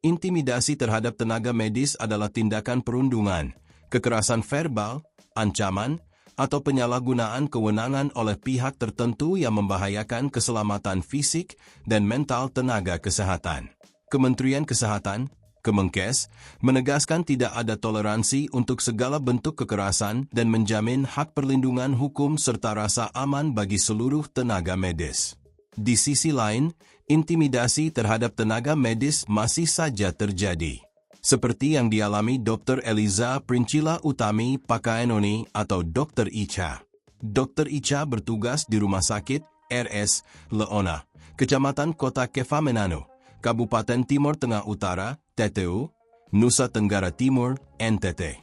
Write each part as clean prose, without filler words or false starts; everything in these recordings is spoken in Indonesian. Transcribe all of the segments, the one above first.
Intimidasi terhadap tenaga medis adalah tindakan perundungan, kekerasan verbal, ancaman, atau penyalahgunaan kewenangan oleh pihak tertentu yang membahayakan keselamatan fisik dan mental tenaga kesehatan. Kementerian Kesehatan, Kemenkes, menegaskan tidak ada toleransi untuk segala bentuk kekerasan dan menjamin hak perlindungan hukum serta rasa aman bagi seluruh tenaga medis. Di sisi lain, intimidasi terhadap tenaga medis masih saja terjadi. Seperti yang dialami Dr. Eliza Princila Utami Pakaenoni atau Dr. Icha. Dr. Icha bertugas di Rumah Sakit RS Leona, Kecamatan Kota Kefamenanu, Kabupaten Timur Tengah Utara, TTU, Nusa Tenggara Timur, NTT.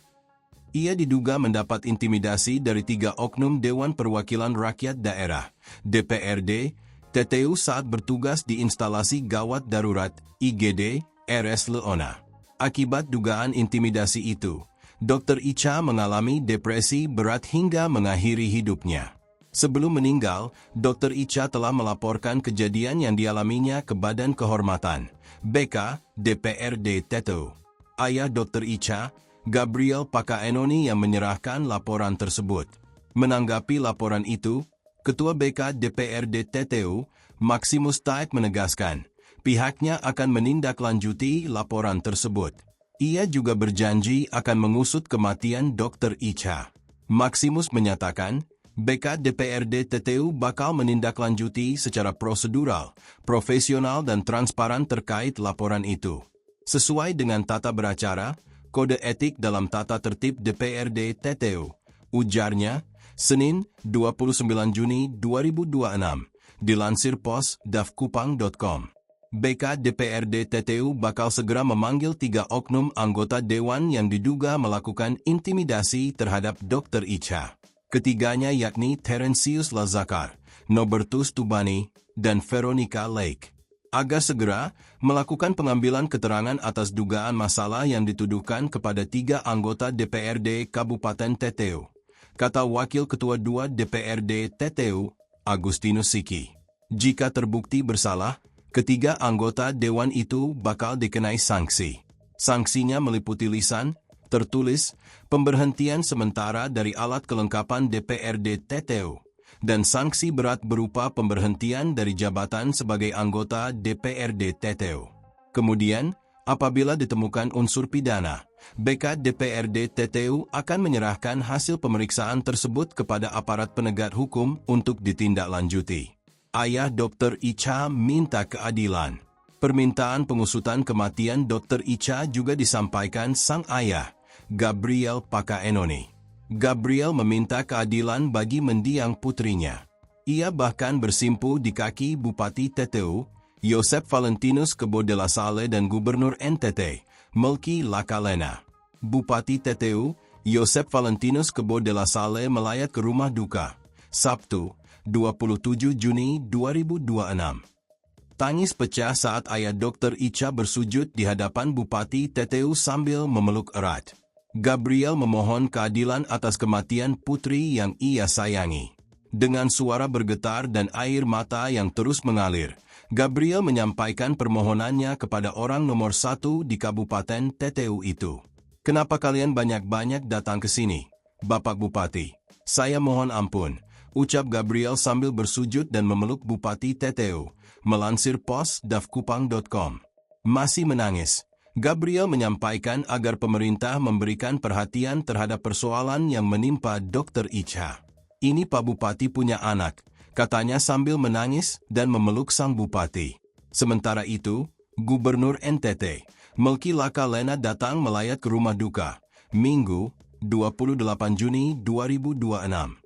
Ia diduga mendapat intimidasi dari 3 oknum Dewan Perwakilan Rakyat Daerah, DPRD, TTU saat bertugas di instalasi gawat darurat, IGD, RS Leona. Akibat dugaan intimidasi itu, Dr. Icha mengalami depresi berat hingga mengakhiri hidupnya. Sebelum meninggal, Dr. Icha telah melaporkan kejadian yang dialaminya ke Badan Kehormatan, BK, DPRD TTU. Ayah Dr. Icha, Gabriel Pakaenoni yang menyerahkan laporan tersebut. Menanggapi laporan itu, Ketua BK DPRD TTU, Maximus Taek menegaskan, pihaknya akan menindaklanjuti laporan tersebut. Ia juga berjanji akan mengusut kematian Dr. Icha. Maximus menyatakan, BK DPRD TTU bakal menindaklanjuti secara prosedural, profesional dan transparan terkait laporan itu. Sesuai dengan tata beracara, kode etik dalam tata tertib DPRD TTU, ujarnya, Senin, 29 Juni 2026, dilansir pos dafkupang.com. BK DPRD TTU bakal segera memanggil 3 oknum anggota dewan yang diduga melakukan intimidasi terhadap Dr. Icha. Ketiganya yakni Terencius Lazakar, Nobertus Tubani, dan Veronica Lake. Agar segera melakukan pengambilan keterangan atas dugaan masalah yang dituduhkan kepada 3 anggota DPRD Kabupaten TTU, kata Wakil Ketua 2 DPRD TTU, Agustinus Siki. Jika terbukti bersalah, ketiga anggota dewan itu bakal dikenai sanksi. Sanksinya meliputi lisan, tertulis, pemberhentian sementara dari alat kelengkapan DPRD TTU, dan sanksi berat berupa pemberhentian dari jabatan sebagai anggota DPRD TTU. Kemudian, apabila ditemukan unsur pidana, BK DPRD TTU akan menyerahkan hasil pemeriksaan tersebut kepada aparat penegak hukum untuk ditindaklanjuti. Ayah Dr. Icha minta keadilan. Permintaan pengusutan kematian Dr. Icha juga disampaikan sang ayah, Gabriel Pakaenoni. Gabriel meminta keadilan bagi mendiang putrinya. Ia bahkan bersimpu di kaki Bupati TTU, Yosep Valentinus Kebo de la Salle dan Gubernur NTT, Melki Lakalena. Bupati TTU, Yosep Valentinus Kebo de la Salle melayat ke rumah duka, Sabtu, 27 Juni 2026. Tangis pecah saat ayah Dr. Icha bersujud di hadapan Bupati TTU sambil memeluk erat. Gabriel memohon keadilan atas kematian putri yang ia sayangi. Dengan suara bergetar dan air mata yang terus mengalir, Gabriel menyampaikan permohonannya kepada orang nomor 1 di Kabupaten TTU itu. Kenapa kalian banyak-banyak datang ke sini, Bapak Bupati? Saya mohon ampun, ucap Gabriel sambil bersujud dan memeluk Bupati TTU, melansir pos dafkupang.com. Masih menangis, Gabriel menyampaikan agar pemerintah memberikan perhatian terhadap persoalan yang menimpa Dr. Icha. Ini Pak Bupati punya anak, katanya sambil menangis dan memeluk sang bupati. Sementara itu, Gubernur NTT, Melki Lakalena datang melayat ke rumah duka, Minggu, 28 Juni 2026.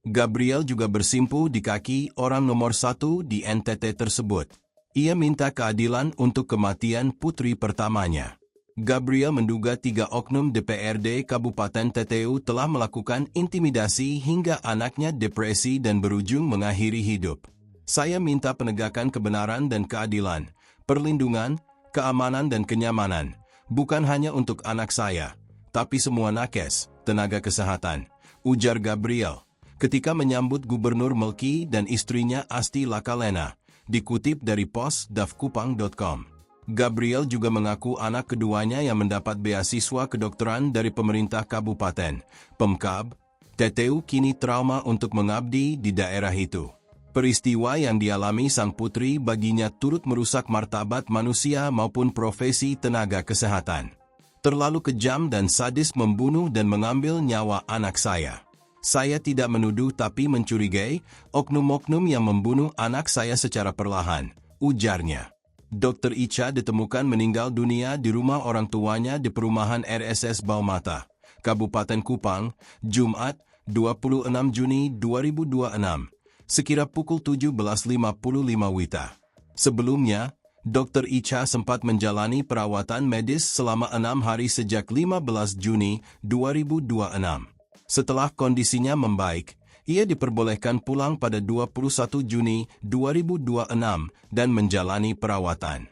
Gabriel juga bersimpu di kaki orang nomor 1 di NTT tersebut. Ia minta keadilan untuk kematian putri pertamanya. Gabriel menduga 3 oknum DPRD Kabupaten TTU telah melakukan intimidasi hingga anaknya depresi dan berujung mengakhiri hidup. Saya minta penegakan kebenaran dan keadilan, perlindungan, keamanan dan kenyamanan, bukan hanya untuk anak saya, tapi semua nakes, tenaga kesehatan, ujar Gabriel ketika menyambut Gubernur Melki dan istrinya Asti Lakalena, dikutip dari pos dafkupang.com. Gabriel juga mengaku anak keduanya yang mendapat beasiswa kedokteran dari pemerintah kabupaten, Pemkab, TTU kini trauma untuk mengabdi di daerah itu. Peristiwa yang dialami sang putri baginya turut merusak martabat manusia maupun profesi tenaga kesehatan. Terlalu kejam dan sadis membunuh dan mengambil nyawa anak saya. Saya tidak menuduh tapi mencurigai oknum-oknum yang membunuh anak saya secara perlahan, ujarnya. Dr. Icha ditemukan meninggal dunia di rumah orang tuanya di perumahan RSS Baumata, Kabupaten Kupang, Jumat, 26 Juni 2026, sekira pukul 17.55 WITA. Sebelumnya, Dr. Icha sempat menjalani perawatan medis selama 6 hari sejak 15 Juni 2026. Setelah kondisinya membaik, ia diperbolehkan pulang pada 21 Juni 2026 dan menjalani perawatan.